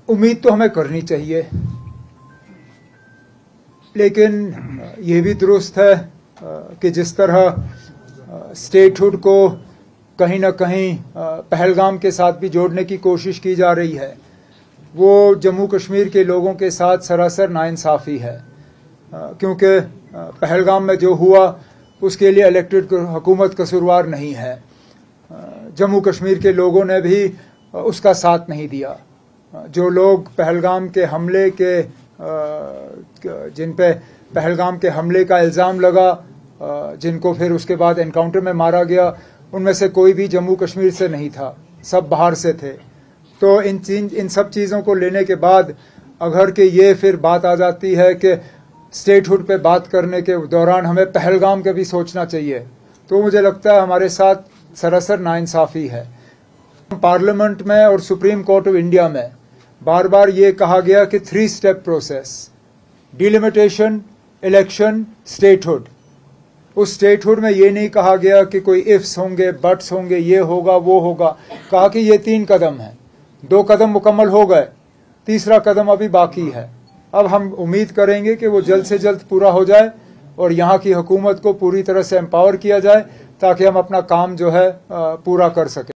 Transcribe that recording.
उम्मीद तो हमें करनी चाहिए, लेकिन ये भी दुरुस्त है कि जिस तरह स्टेटहुड को कहीं ना कहीं पहलगाम के साथ भी जोड़ने की कोशिश की जा रही है, वो जम्मू कश्मीर के लोगों के साथ सरासर नाइंसाफ़ी है। क्योंकि पहलगाम में जो हुआ उसके लिए इलेक्टेड हुकूमत कसूरवार नहीं है। जम्मू कश्मीर के लोगों ने भी उसका साथ नहीं दिया। जो लोग पहलगाम के हमले के जिन पे पहलगाम के हमले का इल्ज़ाम लगा, जिनको फिर उसके बाद एनकाउंटर में मारा गया, उनमें से कोई भी जम्मू कश्मीर से नहीं था, सब बाहर से थे। तो इन सब चीज़ों को लेने के बाद अगर कि ये फिर बात आ जाती है कि स्टेटहुड पे बात करने के दौरान हमें पहलगाम का भी सोचना चाहिए, तो मुझे लगता है हमारे साथ सरासर नाइंसाफ़ी है। पार्लियामेंट में और सुप्रीम कोर्ट ऑफ इंडिया में बार बार ये कहा गया कि 3 step process, delimitation, election, statehood. उस स्टेटहुड में ये नहीं कहा गया कि कोई इफ्स होंगे, बट्स होंगे, ये होगा वो होगा। कहा कि ये 3 कदम हैं, 2 कदम मुकम्मल हो गए, तीसरा कदम अभी बाकी है। अब हम उम्मीद करेंगे कि वो जल्द से जल्द पूरा हो जाए और यहाँ की हुकूमत को पूरी तरह से एम्पावर किया जाए ताकि हम अपना काम जो है पूरा कर सकें।